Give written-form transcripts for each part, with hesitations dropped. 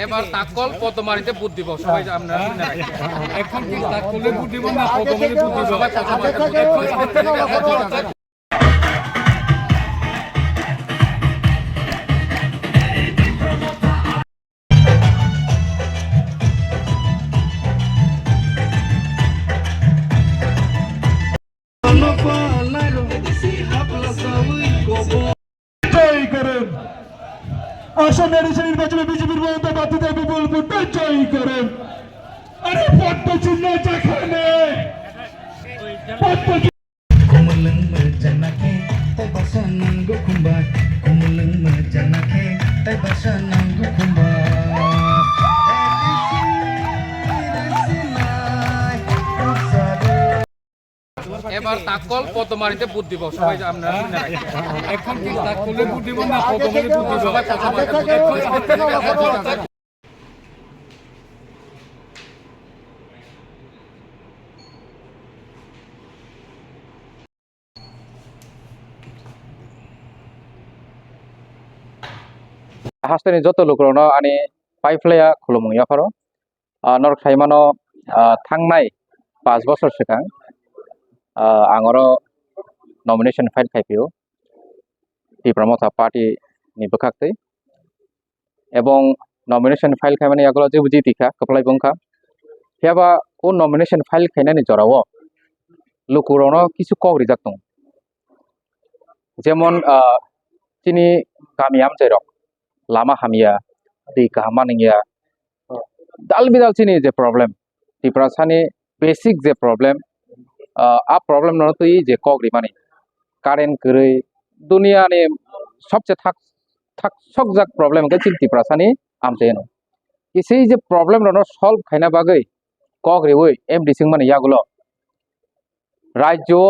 এবার তাকল পদ্মারিতে ভোট দিব সবাই আপনারা শুনে রাখবেন। এখন কি তাকলে ভোট দিব না পদ্মারিতে ভোট দিব? সবাই পদ্মারিতে। আসন্ন নির্বাচনে বিজেপির মমতা বাধ্যতায় বিপুল ভোটে জয়ী করেন। আরে পদ্ম চিহ্ন যেখানে Kumulang majanake, tay basa nanggo kumba. Kumulang majanake, tay basa nanggo kumba. এবার তাকল পদ্মারিতে ভোট দিব সবাই আপনারা শুনে রাখবেন। এখন কি তাকলে ভোট দিব না পদ্মারিতে ভোট দিব? সবাই পদ্মারিতে। hasteni joto lokrono ani paiflaya khulumung yakharo norok saimano thangnai 5 বছর sikang angoro nomination file khaipio Tipramotha party ni bwkhaktwi ebong nomination file khaimani yagulo jebu jitikha kaplai bungkha phiaba o nomination file khainani jorao lukurono kichu kok rijak tongo jemon chini gami amchairok lama hamia di kahamaniya dal bidal chini je problem Tiprasani basic je problem a problem no tui je kogri mani current grai dunia ni sobche thak sokjak problem ke chin Tiprasani amchaino kisei je problem no solve khaina bagai kogri oi MD singmani yagulo rajyo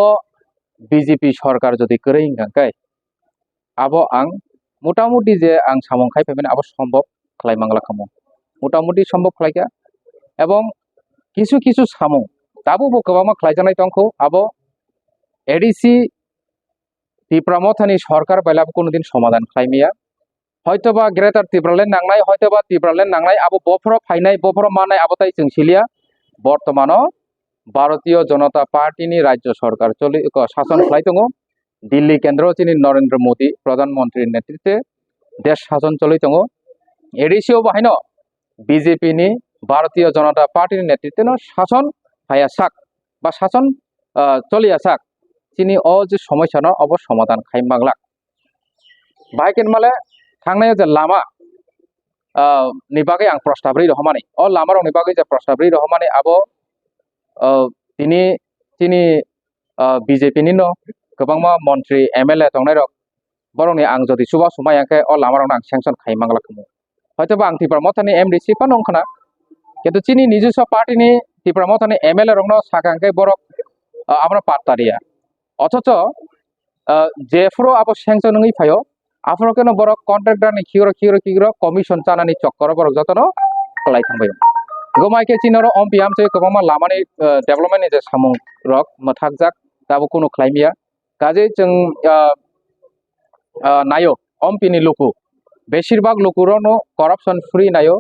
BJP সরকার যদি করে ইংকাই abo ang মোটামুটি যে আং সামং খাইফাইবেন আবার সম্ভব খালাইমাংলা খামো মোটামুটি সম্ভব খালাইকা এবং কিছু কিছু সামং দাবো গোबांमा খালাইজানাই তংখো আবো এডিসি Tipramothani সরকার বাইলাবো কোনদিন সমাধান খাইমিয়া হয়তোবা গ্রেটার ত্রিপুরাল্যান্ড নাংনাই হয়তোবা ত্রিপুরাল্যান্ড নাংনাই আবো বফরো ফাইনাই বফরো মানাই আবতাই जोंसिलिया বর্তমানো ভারতীয় জনতা পার্টিনি রাজ্য সরকার চলি শাসন খালাই দङ দিল্লি কেন্দ্র চিনি নরেন্দ্র মোদী প্রধানমন্ত্রীর নেতৃত্বে দেশ শাসন চলি দङ এডিসিও বাহিনো বিজেপি নি ভারতীয় জনতা পার্টির নেতৃত্বে শাসন হায়া সাক বা শাসন চলিয়া সাক চিনি অ যে সমস্যা ন অব সমাধান খাইমাগলা বাইকেন মালে थांनाय जे लामा नि बागै आं प्रस्ताबरि रहमानि अ लामा रंनि बागै जे प्रस्ताबरि रहमानि आबो तिनि तिनि BJP नि no गोबांमा मन्त्रि MLA तंनाय रक बरंनि आं जदि सुबा सुमायाखै अ लामा रंनि आं सेंसन खाइमांगला खमो हयतोबा आं Tipramothani MDC पा नंखना किन्तु चिनि निजुस पार्टीनि Tipramothani MLA रंनो साकांकै बरक आमरा पात्तारिया अथच जेफ्रो आबो सेंसन नङै फायो afro keno borok contractor ni khiro commission chanani chokkor borok jotono klai thangbai gomai ke chinoro ompi amche kobama lamani development ni je samung rok mathakjak tabo kono khlaimia kaje जों nayo ompi ni luku beshirbag lukuro no corruption free nayo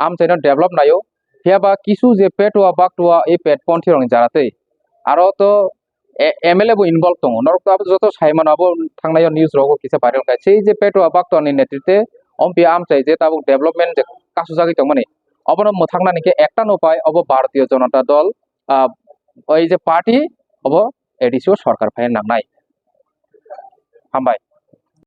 amche no develop nayo hiaba kisu je petwa baktua e pet ponthi rong jaratei aro to MLA bo involved dङ norok abo joto saimano abo thangnayo news rogo kisa viral kai sei je petwa baktoni netritwe ompi amchai je tabo development je kasu jagi tongmani obono mothangna nike ekta no pai obo bharatiyo janata dol oi je party obo edisio sarkar phai nangnai hambai।